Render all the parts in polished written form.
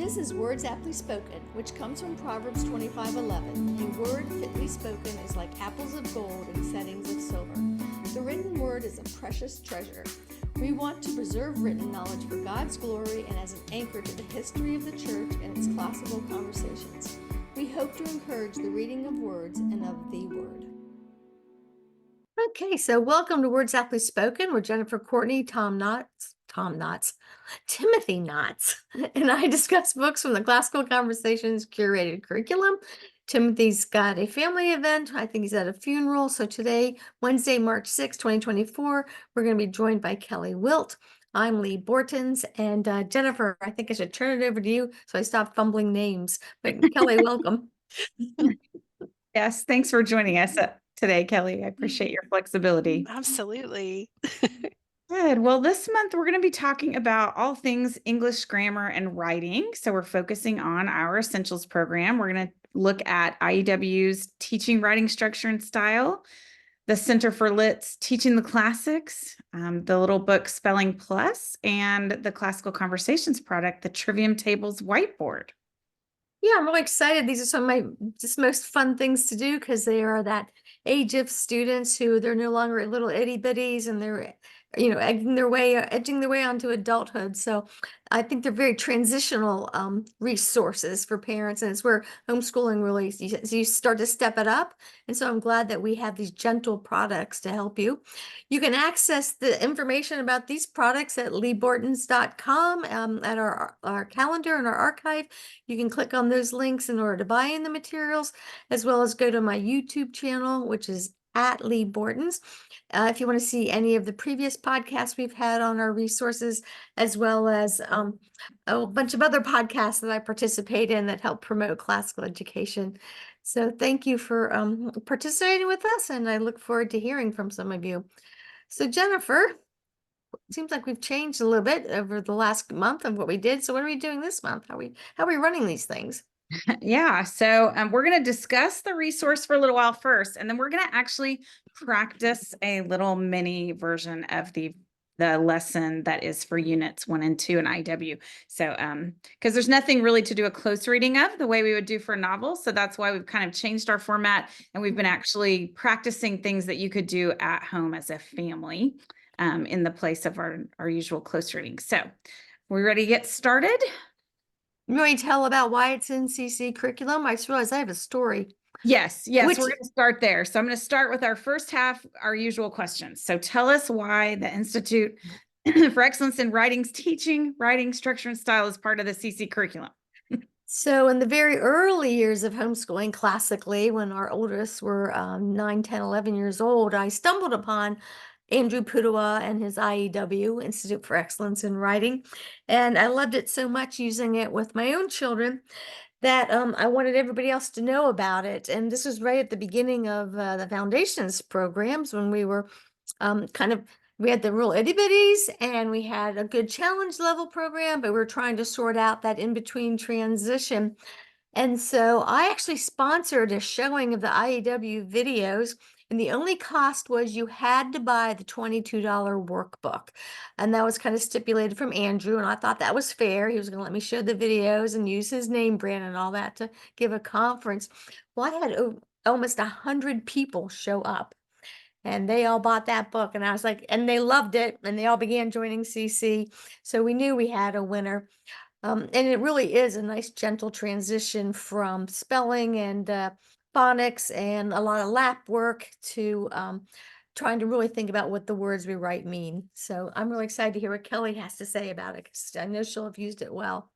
This is Words Aptly Spoken, which comes from Proverbs 25:11. A word fitly spoken is like apples of gold in settings of silver. The written word is a precious treasure. We want to preserve written knowledge for God's glory and as an anchor to the history of the church and its classical conversations. We hope to encourage the reading of words and of the word. Okay, so welcome to Words Aptly Spoken. We're Jennifer Courtney, Timothy Knotts, and I discuss books from the Classical Conversations curated curriculum. Timothy's got a family event. I think he's at a funeral. So today, Wednesday, March 6, 2024, we're going to be joined by Kelly Wilt. I'm Lee Bortons, and Jennifer, I think I should turn it over to you so I stop fumbling names. But Kelly, welcome. Yes, thanks for joining us today, Kelly. I appreciate your flexibility. Absolutely. Good. Well, this month we're going to be talking about all things English grammar and writing. So we're focusing on our Essentials program. We're going to look at IEW's Teaching Writing Structure and Style, the Center for Lit's Teaching the Classics, the little book Spelling Plus, and the Classical Conversations product, the Trivium Tables Whiteboard. Yeah, I'm really excited. These are some of my just most fun things to do because they are that age of students who they're no longer little itty bitties and they're, edging their way onto adulthood. So I think they're very transitional resources for parents, and it's where homeschooling really you start to step it up. And so I'm glad that we have these gentle products to help you. You can access the information about these products at leebortons.com at our calendar and our archive. You can click on those links in order to buy in the materials, as well as go to my YouTube channel, which is at Lee Bortons. If you want to see any of the previous podcasts we've had on our resources, as well as a bunch of other podcasts that I participate in that help promote classical education. So thank you for participating with us, and I look forward to hearing from some of you. So Jennifer, it seems like we've changed a little bit over the last month of what we did. So what are we doing this month? How are we running these things? Yeah, so we're going to discuss the resource for a little while first, and then we're going to actually practice a little mini version of the lesson that is for units 1 and 2 in IEW. So because there's nothing really to do a close reading of the way we would do for a novel. So that's why we've kind of changed our format, and we've been actually practicing things that you could do at home as a family in the place of our usual close reading. So we ready to get started? You want to tell about why it's in CC curriculum? I just realized I have a story. Yes, we're going to start there. So I'm going to start with our first half, our usual questions. So tell us why the Institute for Excellence in Writing's teaching writing structure and style is part of the CC curriculum. So in the very early years of homeschooling, classically, when our oldest were 9, 10, 11 years old, I stumbled upon Andrew Pudewa and his IEW, Institute for Excellence in Writing. And I loved it so much using it with my own children that I wanted everybody else to know about it. And this was right at the beginning of the foundations programs when we were we had the real itty bitties and we had a good challenge level program, but we were trying to sort out that in-between transition. And so I actually sponsored a showing of the IEW videos, and the only cost was you had to buy the $22 workbook. And that was kind of stipulated from Andrew, and I thought that was fair. He was going to let me show the videos and use his name brand and all that to give a conference. Well, I had almost 100 people show up, and they all bought that book, and I was like, and they loved it, and they all began joining CC. So we knew we had a winner. And it really is a nice gentle transition from spelling and phonics and a lot of lap work to trying to really think about what the words we write mean. So I'm really excited to hear what Kelly has to say about it, because I know she'll have used it well.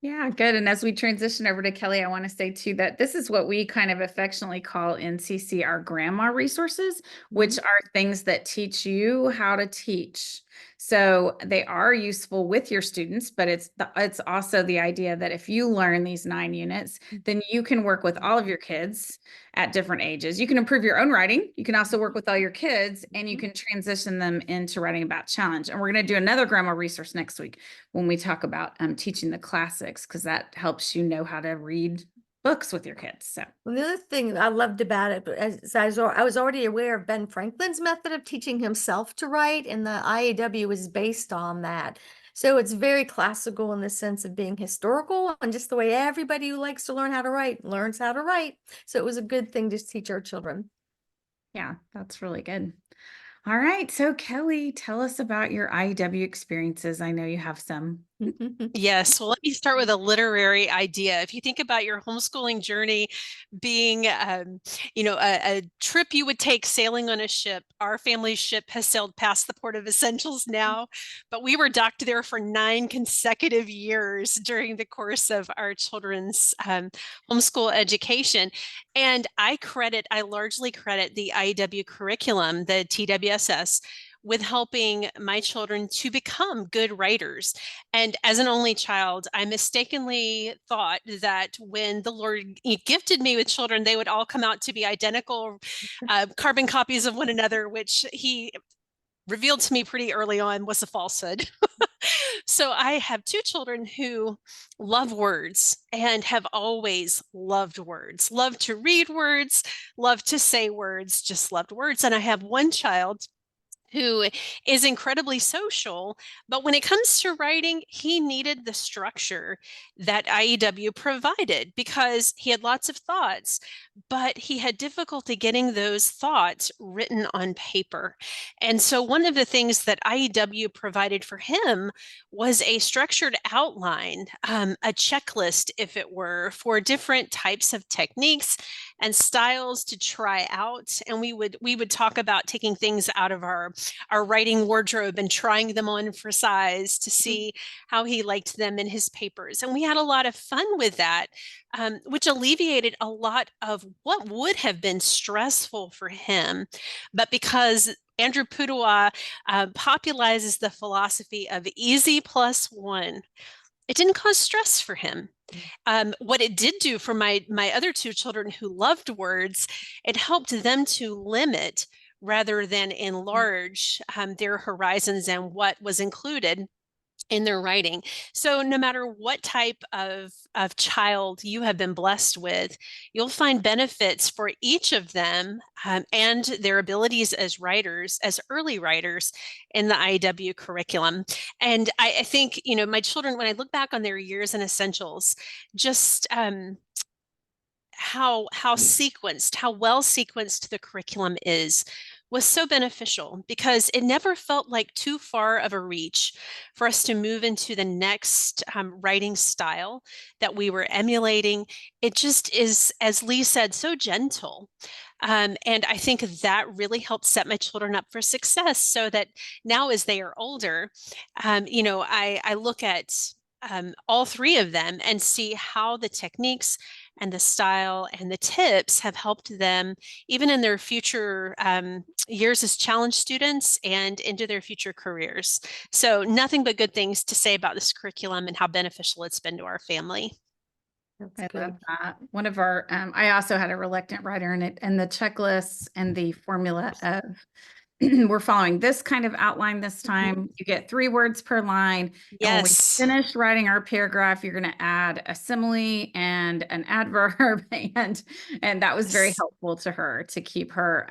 Yeah, good. And as we transition over to Kelly, I want to say too that this is what we kind of affectionately call in CC our grandma resources, which are things that teach you how to teach. So they are useful with your students, but it's also the idea that if you learn these 9 units, then you can work with all of your kids at different ages. You can improve your own writing. You can also work with all your kids, and you can transition them into writing about challenge. And we're going to do another grandma resource next week when we talk about teaching the classics, because that helps you know how to read books with your kids. So well, the other thing I loved about it, as I was already aware of Ben Franklin's method of teaching himself to write, and the IAW was based on that. So it's very classical in the sense of being historical and just the way everybody who likes to learn how to write learns how to write. So it was a good thing to teach our children. Yeah, that's really good. All right. So, Kelly, tell us about your IEW experiences. I know you have some. Yes, well, let me start with a literary idea. If you think about your homeschooling journey being, a trip you would take sailing on a ship, our family's ship has sailed past the port of Essentials now, but we were docked there for 9 consecutive years during the course of our children's homeschool education. And I largely credit the IEW curriculum, the TWSS, with helping my children to become good writers. And as an only child, I mistakenly thought that when the Lord gifted me with children, they would all come out to be identical carbon copies of one another, which He revealed to me pretty early on was a falsehood. So I have two children who love words and have always loved words, love to read words, love to say words, just loved words. And I have one child who is incredibly social, but when it comes to writing, he needed the structure that IEW provided because he had lots of thoughts, but he had difficulty getting those thoughts written on paper. And so one of the things that IEW provided for him was a structured outline, a checklist, if it were, for different types of techniques and styles to try out. And we would talk about taking things out of our writing wardrobe and trying them on for size to see how he liked them in his papers. And we had a lot of fun with that, which alleviated a lot of what would have been stressful for him. But because Andrew Pudewa popularizes the philosophy of easy plus one, it didn't cause stress for him. What it did do for my other two children who loved words, it helped them to limit rather than enlarge their horizons and what was included in their writing. So no matter what type of child you have been blessed with, you'll find benefits for each of them and their abilities as writers, as early writers in the IEW curriculum. And I think, my children, when I look back on their years in Essentials, just how well sequenced the curriculum is was so beneficial because it never felt like too far of a reach for us to move into the next writing style that we were emulating. It just is, as Lee said, so gentle. And I think that really helped set my children up for success so that now as they are older, I look at all three of them and see how the techniques and the style and the tips have helped them even in their future years as challenge students and into their future careers. So nothing but good things to say about this curriculum and how beneficial it's been to our family. That's I love good. that. One of our, I also had a reluctant writer in it, and the checklists and the formula of we're following this kind of outline this time. You get 3 words per line. And when we Yes. finish writing our paragraph, you're going to add a simile and an adverb. And that was very Yes. helpful to her to keep her,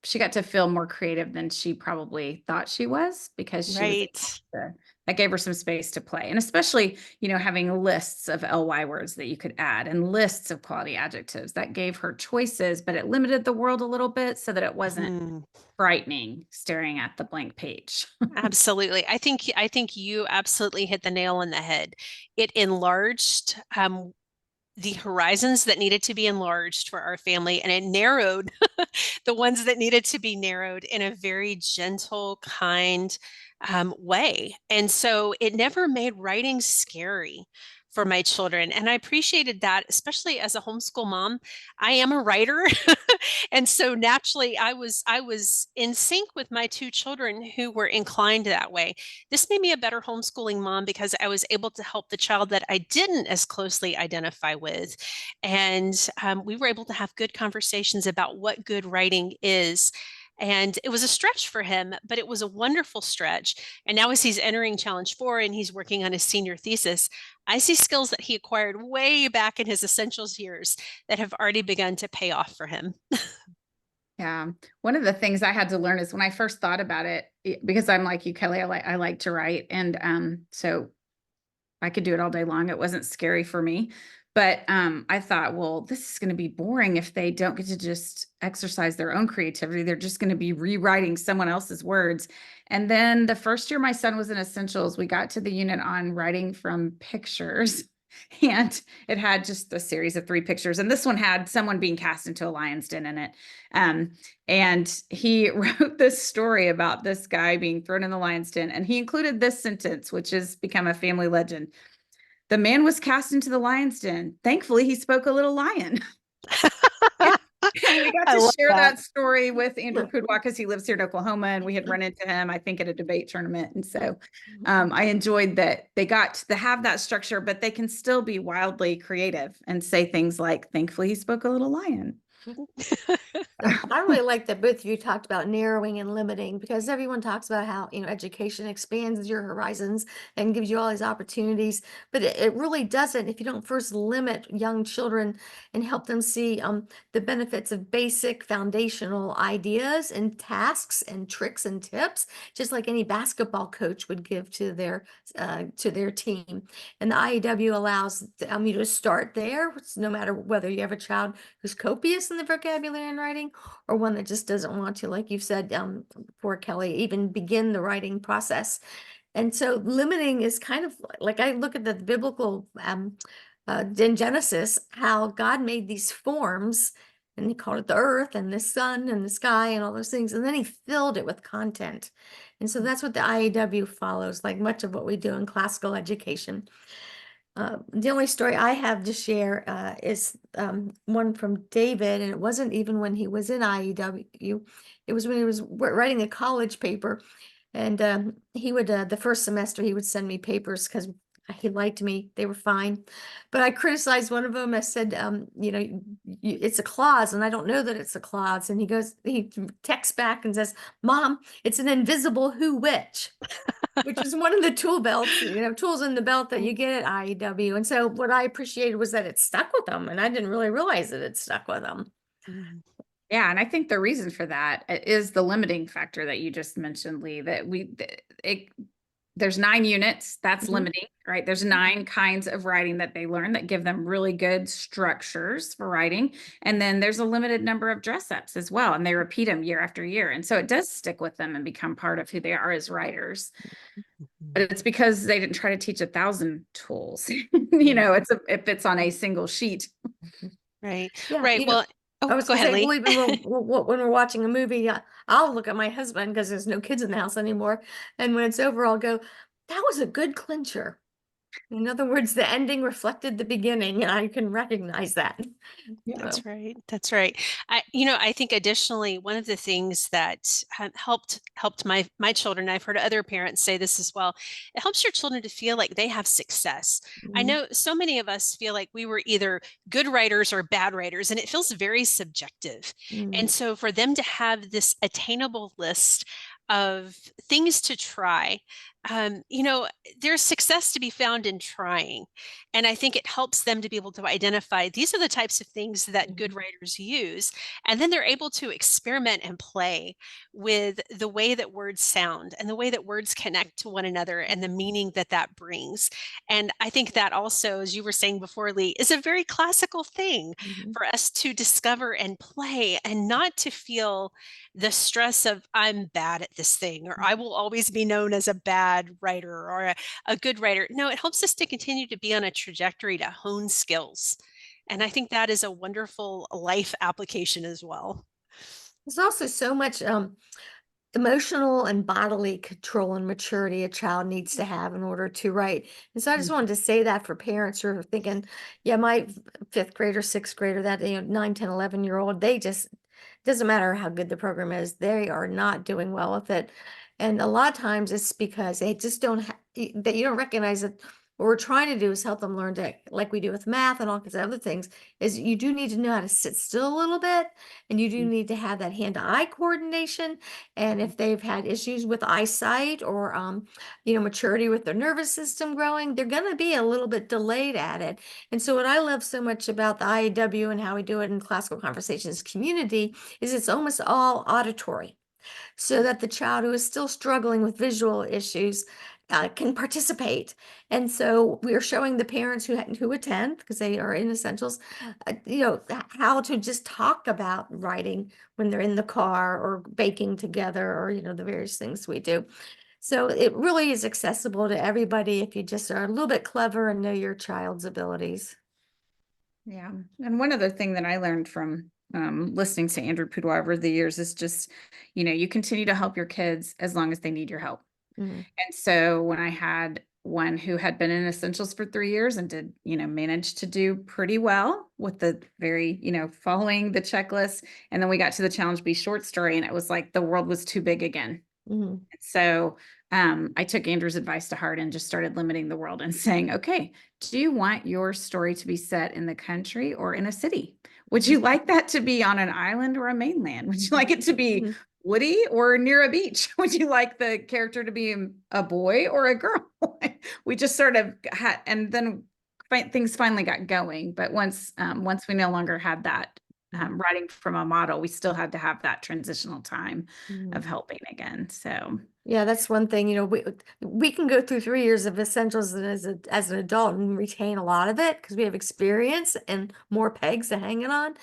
she got to feel more creative than she probably thought she was because she was able Right. to, that gave her some space to play. And especially, having lists of LY words that you could add and lists of quality adjectives that gave her choices, but it limited the world a little bit so that it wasn't Mhm. frightening staring at the blank page. Absolutely. I think you absolutely hit the nail on the head. It enlarged the horizons that needed to be enlarged for our family, and it narrowed the ones that needed to be narrowed in a very gentle, kind way. And so it never made writing scary for my children. And I appreciated that, especially as a homeschool mom. I am a writer. And so naturally I was in sync with my two children who were inclined that way. This made me a better homeschooling mom because I was able to help the child that I didn't as closely identify with. And we were able to have good conversations about what good writing is. And it was a stretch for him, but it was a wonderful stretch. And now, as he's entering Challenge 4 and he's working on his senior thesis, I see skills that he acquired way back in his essentials years that have already begun to pay off for him. Yeah. One of the things I had to learn is when I first thought about it, because I'm like you, Kelly, I like to write. And so I could do it all day long. It wasn't scary for me. But I thought, well, this is going to be boring if they don't get to just exercise their own creativity. They're just going to be rewriting someone else's words. And then the first year my son was in Essentials, we got to the unit on writing from pictures. And it had just a series of 3 pictures. And this one had someone being cast into a lion's den in it. And he wrote this story about this guy being thrown in the lion's den. And he included this sentence, which has become a family legend. The man was cast into the lion's den. Thankfully, he spoke a little lion. And we got I to love share that. that story with Andrew Pudwa because he lives here in Oklahoma, and we had run into him, I think, at a debate tournament. And so I enjoyed that they got to have that structure, but they can still be wildly creative and say things like, thankfully, he spoke a little lion. I really like that both of you talked about narrowing and limiting, because everyone talks about how, education expands your horizons and gives you all these opportunities, but it really doesn't if you don't first limit young children and help them see the benefits of basic foundational ideas and tasks and tricks and tips, just like any basketball coach would give to their team. And the IEW allows you to start there, no matter whether you have a child who's copious in the vocabulary and writing, or one that just doesn't want to, like you've said, for Kelly, even begin the writing process. And so limiting is kind of like, I look at the biblical in Genesis, how God made these forms, and he called it the earth and the sun and the sky and all those things, and then he filled it with content. And so that's what the IEW follows, like much of what we do in classical education. The only story I have to share is one from David, and it wasn't even when he was in IEW. It was when he was writing a college paper, and he would the first semester he would send me papers because he liked me. They were fine, but I criticized one of them. I said, it's a clause, and I don't know that it's a clause. And he texts back and says, "Mom, it's an invisible who which." Which is one of the tools in the belt that you get at IEW. And so what I appreciated was that it stuck with them, and I didn't really realize that it stuck with them. Mhm. Yeah, and I think the reason for that is the limiting factor that you just mentioned, Lee, that there's 9 units, that's Mhm. limiting, right? There's 9 kinds of writing that they learn that give them really good structures for writing. And then there's a limited number of dress ups as well, and they repeat them year after year. And so it does stick with them and become part of who they are as writers. But it's because they didn't try to teach 1,000 tools. If it's on a single sheet. Right. Yeah, Right. Well, I oh, was go gonna ahead, say, well, Lee. even when we're watching a movie, I'll look at my husband because there's no kids in the house anymore. And when it's over, I'll go, "That was a good clincher." In other words, the ending reflected the beginning, and I can recognize that. That's So, right. That's right. I think additionally, one of the things that helped my children, I've heard other parents say this as well, it helps your children to feel like they have success. I mhm, know so many of us feel like we were either good writers or bad writers, and it feels very subjective. mhm, And so for them to have this attainable list of things to try, there's success to be found in trying. And I think it helps them to be able to identify these are the types of things that good mhm, writers use. And then they're able to experiment and play with the way that words sound and the way that words connect to one another and the meaning that that brings. And I think that also, as you were saying before, Lee, is a very classical thing mhm, for us to discover and play and not to feel the stress of I'm bad at this thing or I will always be known as a bad writer or a good writer. No, it helps us to continue to be on a trajectory to hone skills. And I think that is a wonderful life application as well. There's also so much emotional and bodily control and maturity a child needs to have in order to write. And so I just Mhm. wanted to say that for parents who are thinking, yeah, my fifth grader, sixth grader, that 9, 10, 11-year-old, they just doesn't matter how good the program is, they are not doing well with it. And a lot of times it's because they just don't that you don't recognize that what we're trying to do is help them learn to, like we do with math and all kinds of other things, is you do need to know how to sit still a little bit, and you do need to have that hand-to-eye coordination. And if they've had issues with eyesight or maturity with their nervous system growing, they're going to be a little bit delayed at it. And so what I love so much about the IEW and how we do it in classical conversations community is it's almost all auditory. so that the child who is still struggling with visual issues can participate. And so we are showing the parents who attend, because they are in essentials, how to just talk about writing when they're in the car or baking together, or the various things we do. So it really is accessible to everybody if you just are a little bit clever and know your child's abilities. Yeah. And one other thing that I learned from listening to Andrew Pudewa over the years is just, you continue to help your kids as long as they need your help. Mhm. And so when I had one who had been in essentials for 3 years and did, manage to do pretty well with the very, following the checklist. And then we got to the Challenge B short story, and it was like the world was too big again. Mhm. So I took Andrew's advice to heart and just started limiting the world and saying, okay, do you want your story to be set in the country or in a city? Would you like that to be on an island or a mainland? Would you like it to be Mhm. woody or near a beach? Would you like the character to be a boy or a girl? We just sort of had, and then things finally got going. But once we no longer had that writing from a model, we still had to have that transitional time Mhm. of helping again. So Yeah, that's one thing, we can go through 3 years of essentials as an adult and retain a lot of it because we have experience and more pegs to hang it on.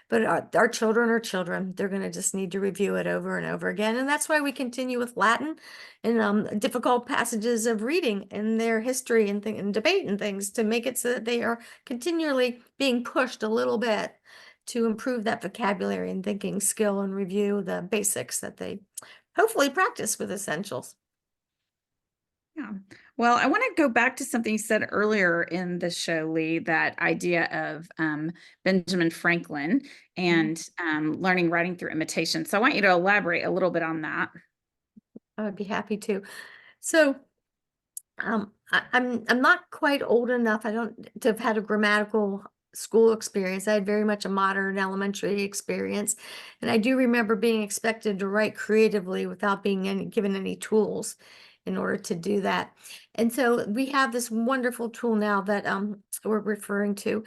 But our children are children. They're going to just need to review it over and over again. And that's why we continue with Latin and difficult passages of reading and their history and debate and things to make it so that they are continually being pushed a little bit to improve that vocabulary and thinking skill and review the basics that they hopefully practice with essentials. yeah. Well, I want to go back to something you said earlier in the show, Lee, that idea of Benjamin Franklin and learning writing through imitation. So I want you to elaborate a little bit on that. I would be happy to. So I'm not quite old enough. I don't to have had a grammatical school experience. I had very much a modern elementary experience, and I do remember being expected to write creatively without being given any tools in order to do that. And so we have this wonderful tool now that we're referring to.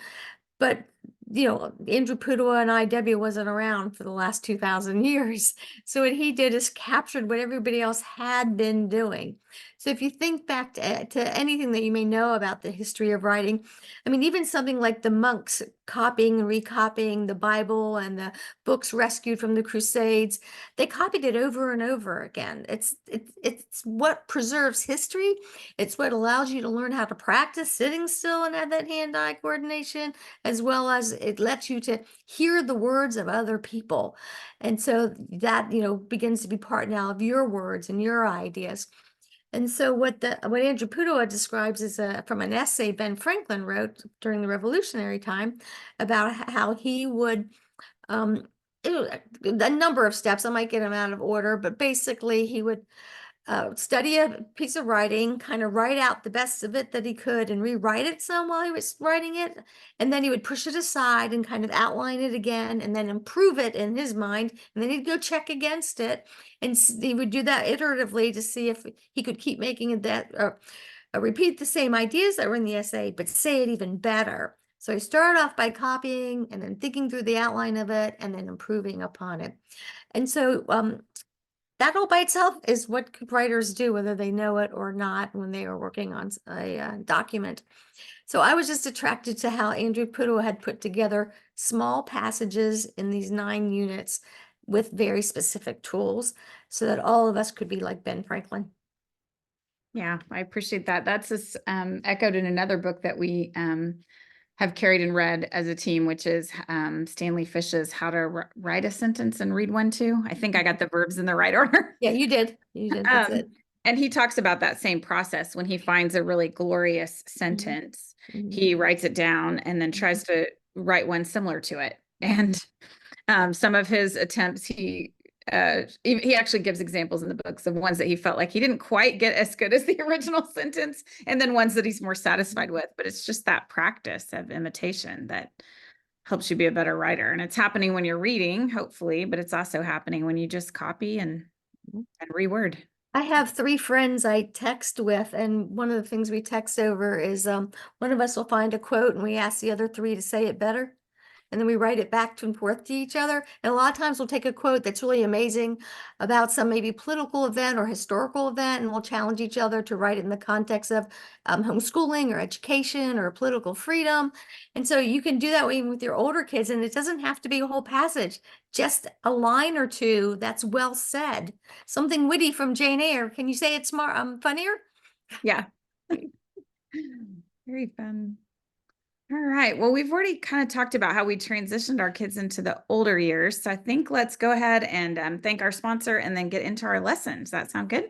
But, Andrew Pudewa and IW wasn't around for the last 2,000 years. So what he did is captured what everybody else had been doing. So if you think back to anything that you may know about the history of writing, I mean, even something like the monks copying and recopying the Bible and the books rescued from the Crusades, they copied it over and over again. It's what preserves history. It's what allows you to learn how to practice sitting still and have that hand-eye coordination, as well as it lets you to hear the words of other people. And so that, begins to be part now of your words and your ideas. And so what Andrew Pudewa describes is from an essay Ben Franklin wrote during the Revolutionary time about how he would um, a number of steps. I might get them out of order, but basically he would study a piece of writing, kind of write out the best of it that he could and rewrite it some while he was writing it. And then he would push it aside and kind of outline it again and then improve it in his mind. And then he'd go check against it. And he would do that iteratively to see if he could keep making it repeat the same ideas that were in the essay, but say it even better. So he started off by copying and then thinking through the outline of it and then improving upon it. And so that all by itself is what writers do, whether they know it or not, when they are working on a document. So I was just attracted to how Andrew Pudewa had put together small passages in these 9 units with very specific tools so that all of us could be like Ben Franklin. Yeah, I appreciate that. That's echoed in another book that we have carried and read as a team, which is Stanley Fish's How to Write a Sentence and Read One Too. I think I got the verbs in the right order. Yeah, you did. You did. That's it. And he talks about that same process. When he finds a really glorious sentence, Mhm. he writes it down and then tries to write one similar to it. And some of his attempts, he actually gives examples in the books of ones that he felt like he didn't quite get as good as the original sentence, and then ones that he's more satisfied with. But it's just that practice of imitation that helps you be a better writer. And it's happening when you're reading, hopefully, but it's also happening when you just copy and reword. I have 3 friends I text with, and one of the things we text over is one of us will find a quote and we ask the other 3 to say it better. and then we write it back and forth to each other. And a lot of times we'll take a quote that's really amazing about some maybe political event or historical event, and we'll challenge each other to write it in the context of homeschooling or education or political freedom. And so you can do that even with your older kids, and it doesn't have to be a whole passage, just a line or two that's well said. Something witty from Jane Eyre. Can you say it's more funnier? Yeah. Very fun. All right. Well, we've already kind of talked about how we transitioned our kids into the older years. So I think let's go ahead and thank our sponsor and then get into our lesson. Does that sound good?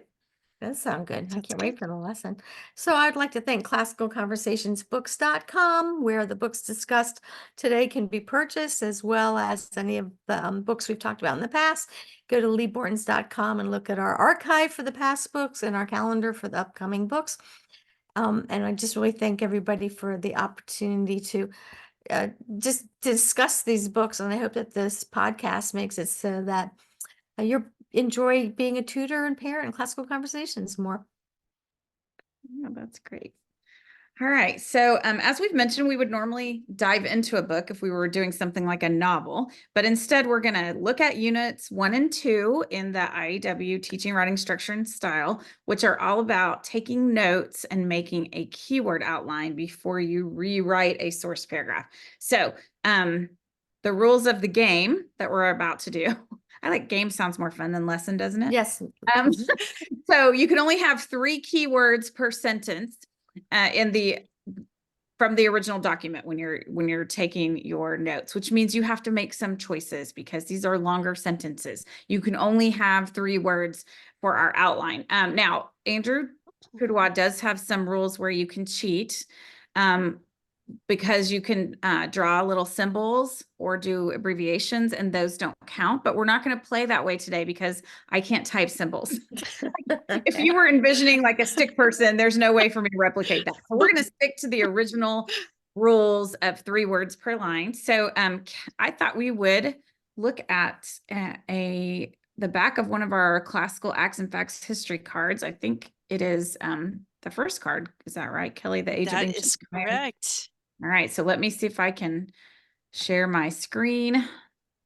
That sounds good. I Sounds can't good. wait for the lesson. So I'd like to thank classicalconversationsbooks.com, where the books discussed today can be purchased, as well as any of the books we've talked about in the past. Go to leebortons.com and look at our archive for the past books and our calendar for the upcoming books. And I just really thank everybody for the opportunity to just discuss these books. And I hope that this podcast makes it so that you enjoy being a tutor and parent in classical conversations more. Yeah, that's great. All right. So, as we've mentioned, we would normally dive into a book if we were doing something like a novel, but instead we're going to look at units 1 and 2 in the IEW teaching, writing, structure, and style, which are all about taking notes and making a keyword outline before you rewrite a source paragraph. So, the rules of the game that we're about to do. I like game sounds more fun than lesson, doesn't it? Yes. So you can only have 3 keywords per sentence from the original document when you're taking your notes, which means you have to make some choices because these are longer sentences. You can only have 3 words for our outline. Now, Andrew Pudewa does have some rules where you can cheat. Because you can draw little symbols or do abbreviations, and those don't count. But we're not going to play that way today because I can't type symbols. If you were envisioning like a stick person, there's no way for me to replicate that. So we're going to stick to the original rules of 3 words per line. So I thought we would look at the back of one of our classical acts and facts history cards. I think it is the first card. Is that right, Kelly? The Age of That Ancient is Empires? correct. All right, so let me see if I can share my screen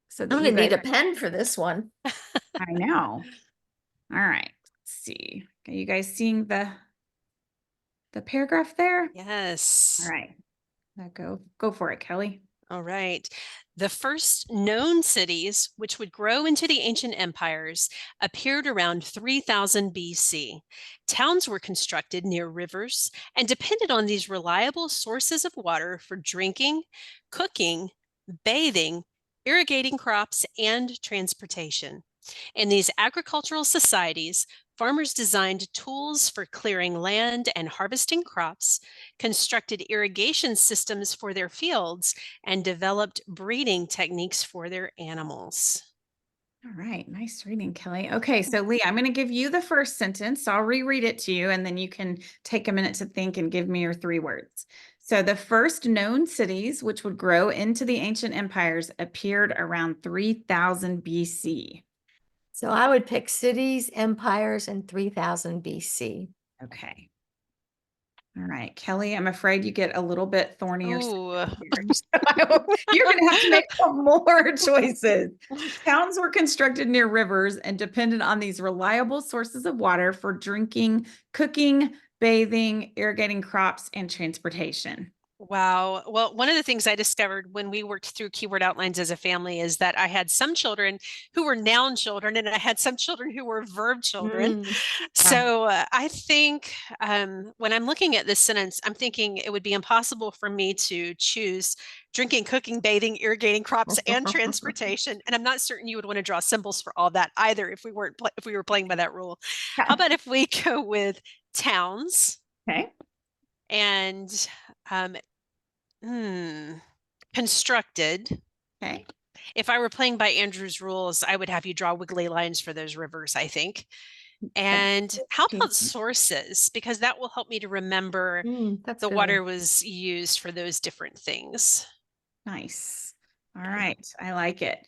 so that I'm you gonna guys, need a pen for this one. I know. All right, let's see. Are you guys seeing the paragraph there? Yes. All right, now go for it, Kelly. All right. The first known cities, which would grow into the ancient empires, appeared around 3000 BC. Towns were constructed near rivers and depended on these reliable sources of water for drinking, cooking, bathing, irrigating crops, and transportation. In these agricultural societies, farmers designed tools for clearing land and harvesting crops, constructed irrigation systems for their fields, and developed breeding techniques for their animals. All right, nice reading, Kelly. Okay, so Lee, I'm going to give you the first sentence. I'll reread it to you, and then you can take a minute to think and give me your 3 words. So the first known cities, which would grow into the ancient empires, appeared around 3000 BC. So I would pick cities, empires, and 3000 BC. Okay. All right, Kelly, I'm afraid you get a little bit thornier. Ooh. You're going to have to make more choices. Towns were constructed near rivers and depended on these reliable sources of water for drinking, cooking, bathing, irrigating crops, and transportation. Wow. Well, one of the things I discovered when we worked through keyword outlines as a family is that I had some children who were noun children and I had some children who were verb children. So I think when I'm looking at this sentence, I'm thinking it would be impossible for me to choose drinking, cooking, bathing, irrigating crops, and transportation. And I'm not certain you would want to draw symbols for all that either if we were playing by that rule. How about if we go with towns? Okay. And constructed. Okay. If I were playing by Andrew's rules, I would have you draw wiggly lines for those rivers, I think. And how about sources? Because that will help me to remember the water was used for those different things. Nice. All right. I like it.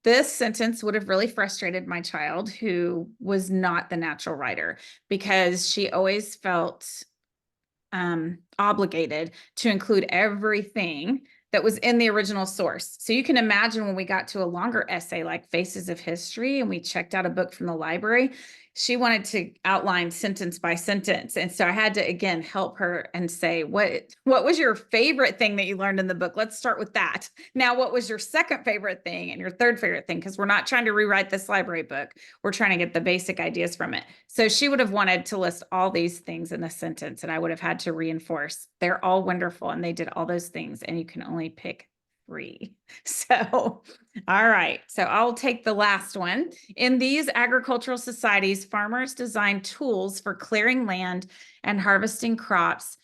This sentence would have really frustrated my child who was not the natural writer because she always felt obligated to include everything that was in the original source. So you can imagine when we got to a longer essay like Faces of History and we checked out a book from the library, she wanted to outline sentence by sentence. And so I had to, again, help her and say, what was your favorite thing that you learned in the book? Let's start with that. Now, what was your second favorite thing and your third favorite thing? Because we're not trying to rewrite this library book. We're trying to get the basic ideas from it. So she would have wanted to list all these things in the sentence, and I would have had to reinforce they're all wonderful and they did all those things, and you can only pick 3. So, all right. So I'll take the last one. In these agricultural societies, farmers designed tools for clearing land and harvesting crops,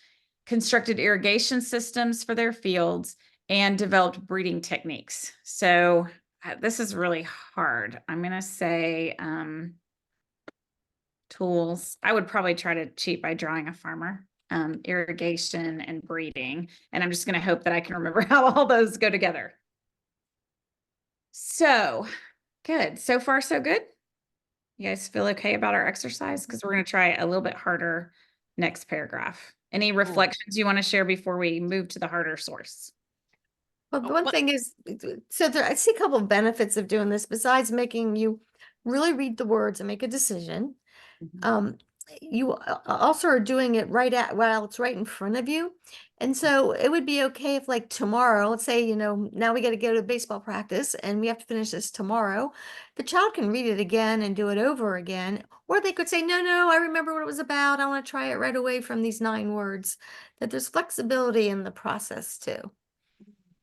constructed irrigation systems for their fields, and developed breeding techniques. So this is really hard. I'm going to say tools. I would probably try to cheat by drawing a farmer, irrigation and breeding. And I'm just going to hope that I can remember how all those go together. So good. So far, so good. You guys feel okay about our exercise? Because we're going to try a little bit harder next paragraph. Any reflections you want to share before we move to the harder source? Well, the one thing is, so I see a couple of benefits of doing this besides making you really read the words and make a decision. You also are doing it while it's right in front of you. And so it would be okay if like tomorrow, let's say, now we got to go to baseball practice and we have to finish this tomorrow. The child can read it again and do it over again. Or they could say, no, I remember what it was about. I want to try it right away from these 9 words. That there's flexibility in the process too.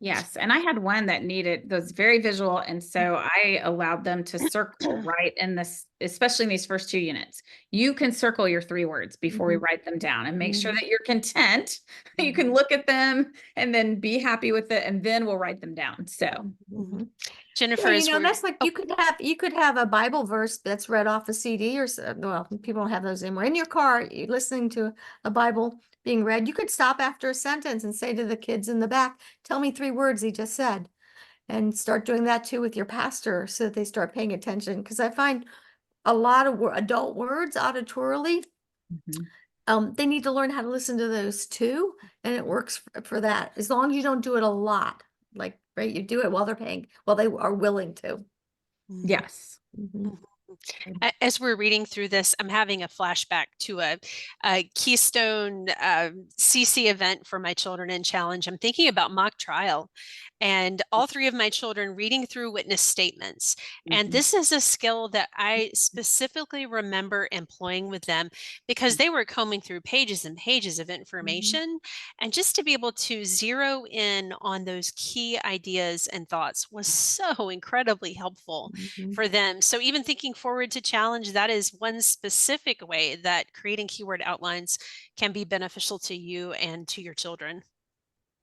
Yes. And I had one that was very visual. And so I allowed them to circle right in this, especially in these first 2 units. You can circle your 3 words before we write them down and make sure that you're content. You can look at them and then be happy with it. And then we'll write them down. So Jennifer, yeah, that's like you could have a Bible verse that's read off a CD or well, people don't have those anymore. In your car, you're listening to a Bible being read. You could stop after a sentence and say to the kids in the back, "Tell me 3 words he just said," and start doing that too with your pastor so that they start paying attention. Because I find a lot of adult words auditorily, they need to learn how to listen to those too, and it works for that as long as you don't do it a lot. Like, right, you do it while they are willing to. yes. As we're reading through this, I'm having a flashback to a Keystone CC event for my children in Challenge. I'm thinking about mock trial and all 3 of my children reading through witness statements. And this is a skill that I specifically remember employing with them because they were combing through pages and pages of information. And just to be able to zero in on those key ideas and thoughts was so incredibly helpful for them. So even thinking forward to Challenge, that is one specific way that creating keyword outlines can be beneficial to you and to your children.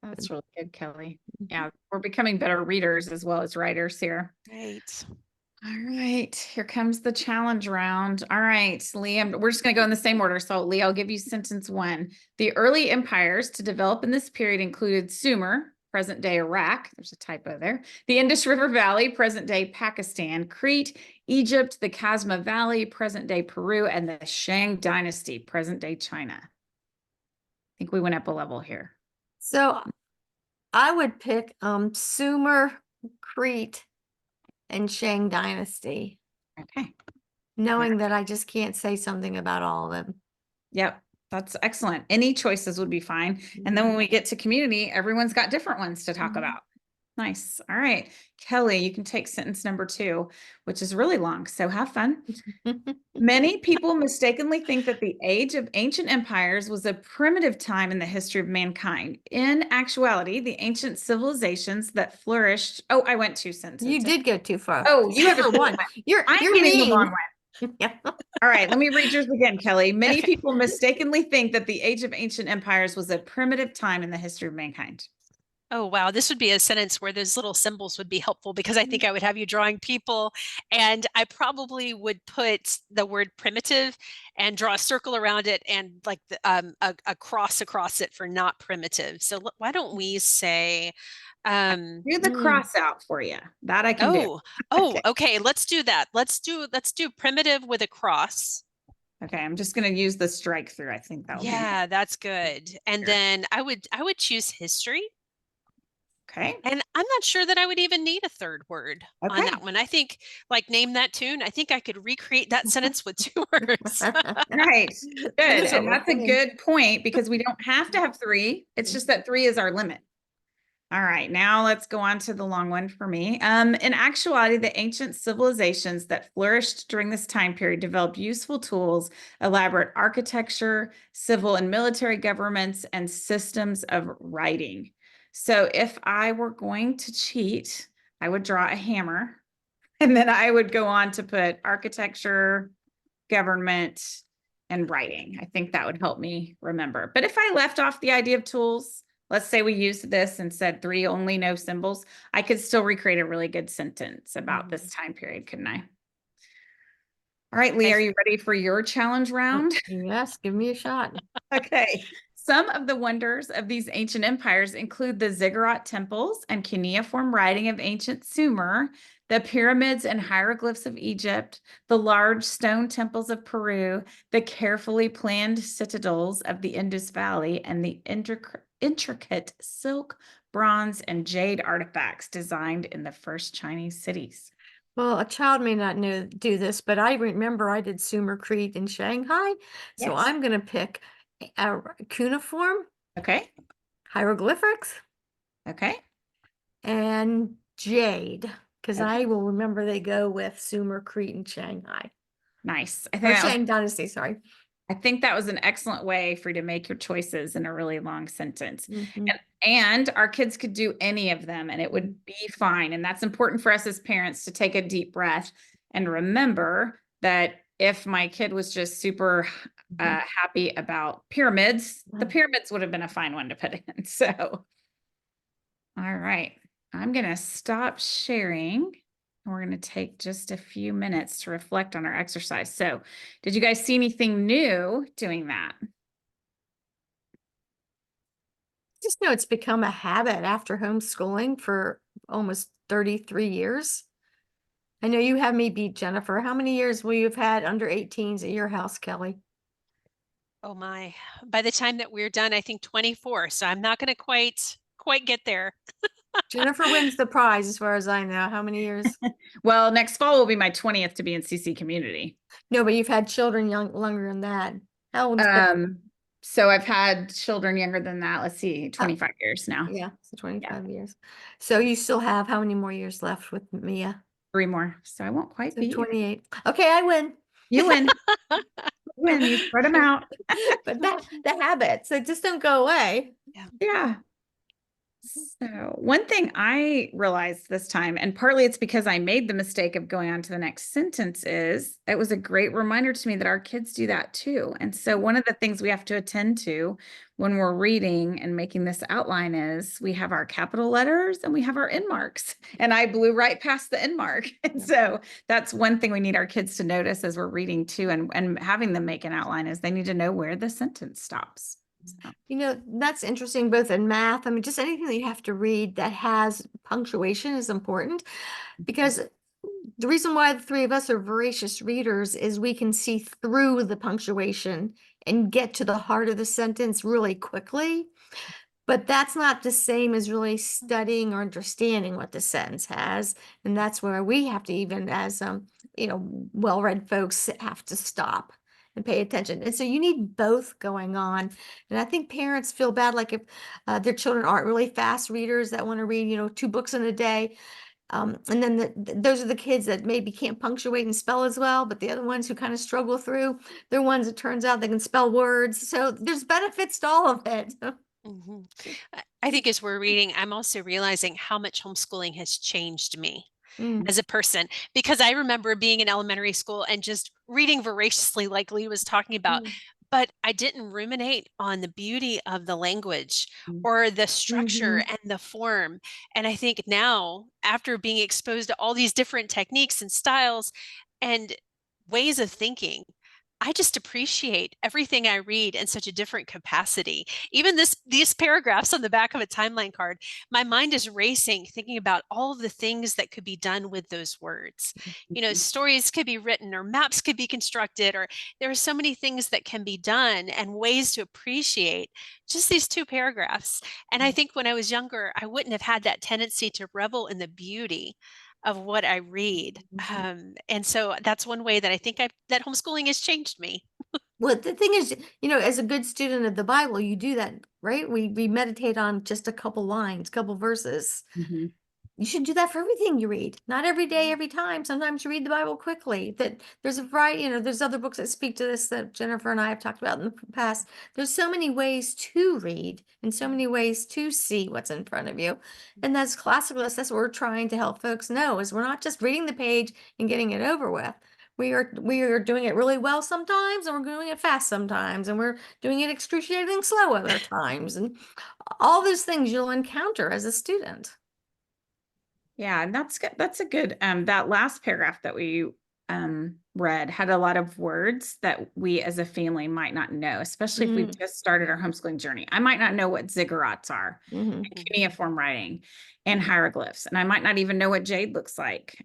That's really good, Kelly. Yeah, we're becoming better readers as well as writers here. Right. All right, here comes the challenge round. All right, Liam, we're just going to go in the same order. So, Lee, I'll give you sentence 1. The early empires to develop in this period included Sumer, present-day Iraq. There's a typo there. The Indus River Valley, present-day Pakistan. Crete, Egypt, the Chasma Valley, present-day Peru, and the Shang Dynasty, present-day China. I think we went up a level here. So I would pick Sumer, Crete, and Shang Dynasty. Okay. Knowing that I just can't say something about all of them. Yep. That's excellent. Any choices would be fine. And then when we get to community, everyone's got different ones to talk about. Nice. All right. Kelly, you can take sentence number 2, which is really long. So have fun. Many people mistakenly think that the age of ancient empires was a primitive time in the history of mankind. In actuality, the ancient civilizations that flourished. Oh, I went 2 sentences. You did go too far. Oh, you have a one. You're getting the long mean. one. Yeah. All right, let me read yours again, Kelly. Many people mistakenly think that the age of ancient empires was a primitive time in the history of mankind. Oh, wow. This would be a sentence where those little symbols would be helpful because I think I would have you drawing people and I probably would put the word primitive and draw a circle around it and like a cross across it for not primitive. So why don't we say do the cross out for you. That I can do. Okay. Let's do that. Let's do primitive with a cross. Okay, I'm just going to use the strike through. I think that would be that's good. And then I would choose history. Okay. And I'm not sure that I would even need a third word on Okay. that one. I think, like, name that tune. I think I could recreate that sentence with 2 words. Right. That Good. is what And we're that's a saying. good point because we don't have to have three. It's just that three is our limit. All right, now let's go on to the long one for me. In actuality, the ancient civilizations that flourished during this time period developed useful tools, elaborate architecture, civil and military governments, and systems of writing. So if I were going to cheat, I would draw a hammer and then I would go on to put architecture, government, and writing. I think that would help me remember. But if I left off the idea of tools, let's say we used this and said three only, no symbols, I could still recreate a really good sentence about this time period, couldn't I? All right, Lee, are you ready for your challenge round? Yes, give me a shot. Okay. Some of the wonders of these ancient empires include the ziggurat temples and cuneiform writing of ancient Sumer, the pyramids and hieroglyphs of Egypt, the large stone temples of Peru, the carefully planned citadels of the Indus Valley, and the intricate silk, bronze, and jade artifacts designed in the first Chinese cities. Well, a child may not do this, but I remember I did Sumer Creek in Shanghai. So Yes. I'm going to pick cuneiform, Okay. hieroglyphics, Okay. and jade, because Okay. I will remember they go with Sumer, Crete, and Shanghai. Nice. I Or think that was Shang Dynasty, sorry. I think that was an excellent way for you to make your choices in a really long sentence. Mhm. And our kids could do any of them and it would be fine. And that's important for us as parents to take a deep breath and remember that if my kid was just super happy about pyramids, the pyramids would have been a fine one to put in. So, all right, I'm going to stop sharing. We're going to take just a few minutes to reflect on our exercise. So, did you guys see anything new doing that? Just know it's become a habit after homeschooling for almost 33 years. I know you have me beat, Jennifer. How many years will you have had under 18s at your house, Kelly? Oh my. By the time that we're done, I think 24. So I'm not going to quite get there. Jennifer wins the prize as far as I know. How many years? Well, next fall will be my 20th to be in CC community. No, but you've had children longer than that. How old's the So I've had children younger than that. Let's see, 25 years now. Yeah, so 25 years. So you still have how many more years left with Mia? 3 more. So I won't quite So beat you. 28. Okay, I win. You win. Win. You spread them out. But the habits, they just don't go away. Yeah. So one thing I realized this time, and partly it's because I made the mistake of going on to the next sentence, is it was a great reminder to me that our kids do that too. And so one of the things we have to attend to when we're reading and making this outline is we have our capital letters and we have our end marks. And I blew right past the end mark. And so that's one thing we need our kids to notice as we're reading too, and having them make an outline is they need to know where the sentence stops. So. You know, that's interesting both in math. I mean, just anything that you have to read that has punctuation is important because the reason why the three of us are voracious readers is we can see through the punctuation and get to the heart of the sentence really quickly. But that's not the same as really studying or understanding what the sentence has. And that's where we have to, even as well-read folks, have to stop and pay attention. And so you need both going on. And I think parents feel bad, like if their children aren't really fast readers that want to read, 2 books in a day. And then those are the kids that maybe can't punctuate and spell as well, but the other ones who kind of struggle through, they're ones that turns out they can spell words. So there's benefits to all of it. Mhm. I think as we're reading, I'm also realizing how much homeschooling has changed me Mm, as a person, because I remember being in elementary school and just reading voraciously, like Lee was talking about, mm, but I didn't ruminate on the beauty of the language Mm. or the structure mhm. and the form. And I think now, after being exposed to all these different techniques and styles and ways of thinking, I just appreciate everything I read in such a different capacity. Even these paragraphs on the back of a timeline card, my mind is racing, thinking about all of the things that could be done with those words. You know, Mhm. stories could be written, or maps could be constructed, or there are so many things that can be done and ways to appreciate just these two paragraphs. And I think when I was younger, I wouldn't have had that tendency to revel in the beauty of what I read. And so that's one way that I think that homeschooling has changed me. Well, the thing is, as a good student of the Bible, you do that, right? We meditate on just a couple lines, couple verses. Mhm. You should do that for everything you read. Not every day, Mhm. every time. Sometimes you read the Bible quickly. That there's a variety, there's other books that speak to this that Jennifer and I have talked about in the past. There's so many ways to read and so many ways to see what's in front of you. And that's classicalist. That's what we're trying to help folks know is we're not just reading the page and getting it over with. We are doing it really well sometimes, and we're doing it fast sometimes, and we're doing it excruciating slow other times. And all those things you'll encounter as a student. Yeah, and that's good. That's a good, that last paragraph that we read had a lot of words that we as a family might not know, especially if we've Mm, just started our homeschooling journey. I might not know what ziggurats are, mhm. and cuneiform writing, and hieroglyphs, and I might not even know what jade looks like.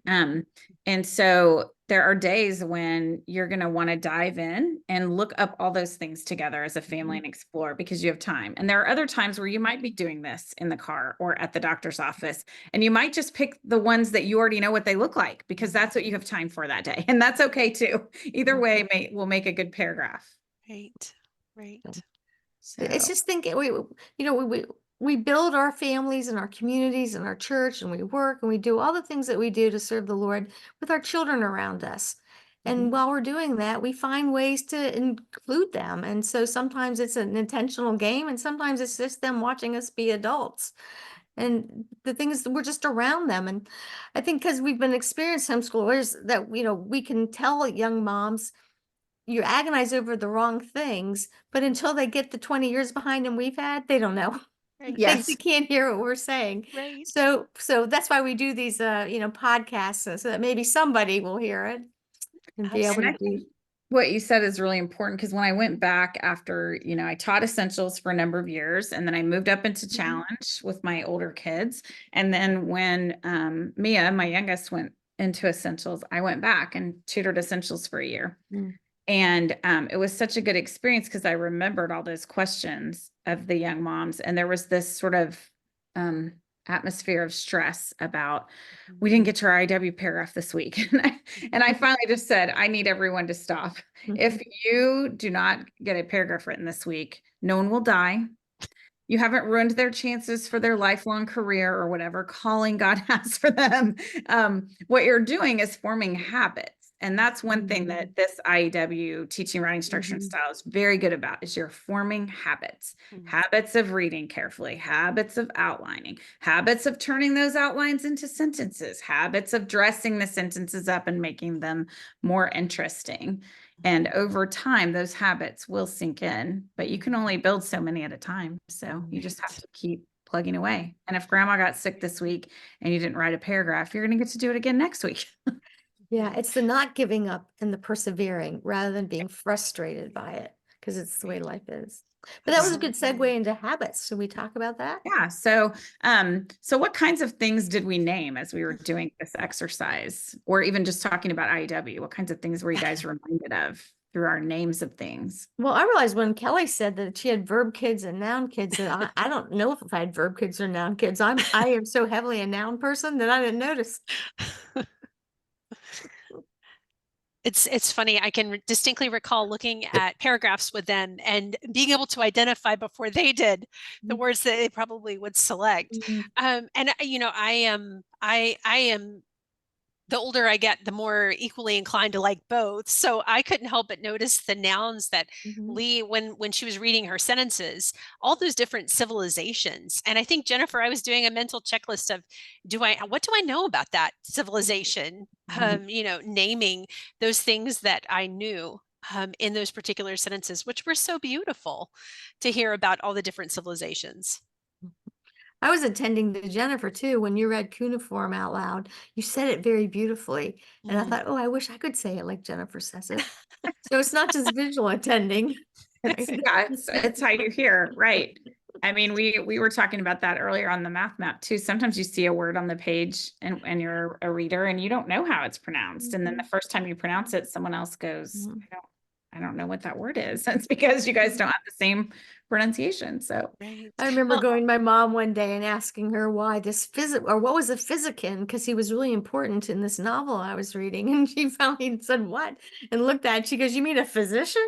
And so there are days when you're going to want to dive in and look up all those things together as a family and explore because you have time. And there are other times where you might be doing this in the car or at the doctor's office, and you might just pick the ones that you already know what they look like because that's what you have time for that day. And that's okay too. Either way will make a good paragraph. Right. Right. It's So, just thinking we build our families and our communities and our church, and we work and we do all the things that we do to serve the Lord with our children around us. mhm. And while we're doing that, we find ways to include them. And so sometimes it's an intentional game, and sometimes it's just them watching us be adults. And the thing is, we're just around them. And I think because we've been experienced homeschoolers, that we can tell young moms you agonize over the wrong things, but until they get the 20 years behind them we've had, they don't know. Right. They Yes. can't hear what we're saying. Right. So that's why we do these podcasts so that maybe somebody will hear it and be able And to I do. think what you said is really important because when I went back after, I taught essentials for a number of years and then I moved up into challenge with my older kids. And then when Mia, my youngest, went into essentials, I went back and tutored essentials for a year. Mm, And it was such a good experience because I remembered all those questions of the young moms. And there was this sort of um, atmosphere of stress about, we didn't get to our IW paragraph this week. And I finally just said, I need everyone to stop. If you do not get a paragraph written this week, no one will die. You haven't ruined their chances for their lifelong career or whatever calling God has for them. What you're doing is forming habits. And that's one thing that this IEW teaching, writing, structure, and style is very good about is you're forming habits, Mhm. habits of reading carefully, habits of outlining, habits of turning those outlines into sentences, habits of dressing the sentences up and making them more interesting. And over time, those habits will sink in, but you can only build so many at a time. So you just have Right. to keep plugging away. And if grandma got sick this week and you didn't write a paragraph, you're going to get to do it again next week. Yeah, it's the not giving up and the persevering rather than being frustrated by it, because it's the way Right. life is. But that was a good Absolutely. segue into habits. Should we talk about that? Yeah. So what kinds of things did we name as we were doing this exercise or even just talking about IEW? What kinds of things were you guys reminded of through our names of things? Well, I realized when Kelly said that she had verb kids and noun kids, that I don't know if I had verb kids or noun kids. I am so heavily a noun person that I didn't notice. It's funny. I can distinctly recall looking at paragraphs with them and being able to identify before they did the words that they probably would select. Mhm, And I am the older I get, the more equally inclined to like both. So I couldn't help but notice the nouns that mhm, Lee, when she was reading her sentences, all those different civilizations. And I think Jennifer, I was doing a mental checklist of, what do I know about that civilization? Mhm. Naming those things that I knew in those particular sentences, which were so beautiful to hear about all the different civilizations. I was attending to Jennifer too. When you read cuneiform out loud, you said it very beautifully. And I Mm. thought, oh, I wish I could say it like Jennifer says it. So it's not just visual attending. It's how you hear, right? I mean, we were talking about that earlier on the math map too. Sometimes you see a word on the page and you're a reader and you don't know how it's pronounced. And then the first time you pronounce it, someone else goes, Mhm. I don't know what that word is. It's because you guys don't have the same pronunciation. So Right. I remember Well, going to my mom one day and asking her why this or what was a physician, because he was really important in this novel I was reading. And she finally said, "What?" and looked at it. She goes, "You mean a physician?"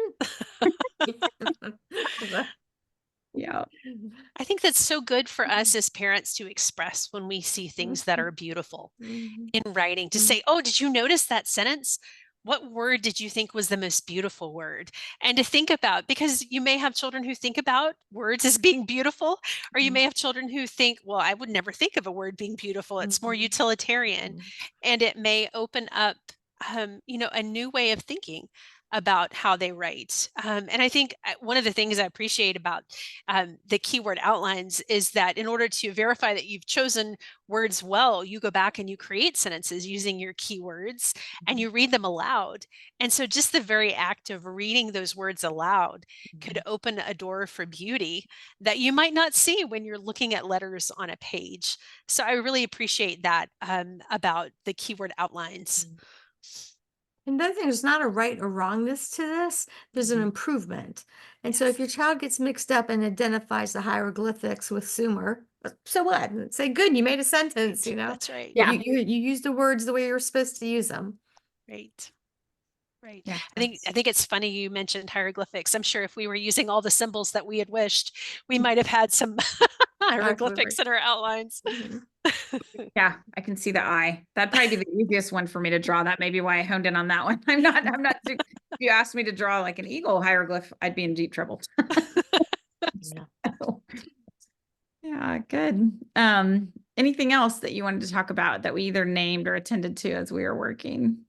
yeah. I think that's so good for us as parents to express when we see things that are beautiful Mhm. in writing, to Mhm. say, "Oh, did you notice that sentence? What word did you think was the most beautiful word?" And to think about, because you may have children who think about words as being beautiful, or you may have children who think, well, I would never think of a word being beautiful. It's more Mhm. utilitarian. Mhm. And it may open up, a new way of thinking about how they write. And I think one of the things I appreciate about the keyword outlines is that in order to verify that you've chosen words well, you go back and you create sentences using your keywords and you read them aloud. And so just the very act of reading those words aloud could open a door for beauty that you might not see when you're looking at letters on a page. So I really appreciate that about the keyword outlines. And the other thing, there's not a right or wrongness to this. There's an Mhm. improvement. And so if Yes. your child gets mixed up and identifies the hieroglyphics with Sumer, so what? Say, good, you made a sentence, Right. That's right. Yeah. You use the words the way you're supposed to use them. Right. Right. Yeah. I think it's funny you mentioned hieroglyphics. I'm sure if we were using all the symbols that we had wished, we might have had some Absolutely. hieroglyphics in our outlines. Mhm. Yeah, I can see the eye. That'd probably be the easiest one for me to draw. That may be why I honed in on that one. If you asked me to draw like an eagle hieroglyph, I'd be in deep trouble. Yeah. So, yeah, good. Anything else that you wanted to talk about that we either named or attended to as we were working?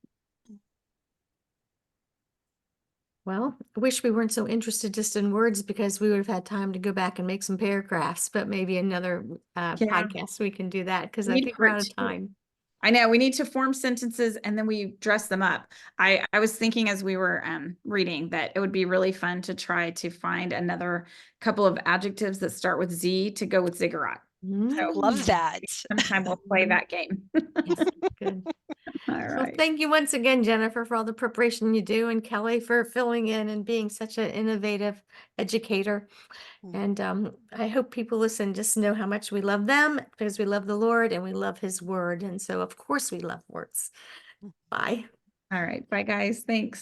Well, I wish we weren't so interested just in words, because we would have had time to go back and make some paragraphs, but maybe another Yeah, podcast we can do that, because we I need think we're part out of two. time. I know we need to form sentences and then we dress them up. I was thinking as we were reading that it would be really fun to try to find another couple of adjectives that start with Z to go with ziggurat. So Love Mm. that. sometime we'll play that game. Yes, good. All Well, right. thank you once again, Jennifer, for all the preparation you do, and Kelly for filling in and being such an innovative educator. Mm. And I hope people listen just know how much we love them, because we love the Lord and we love His Word. And so, of course, we love words. Bye. All right. Bye, guys. Thanks.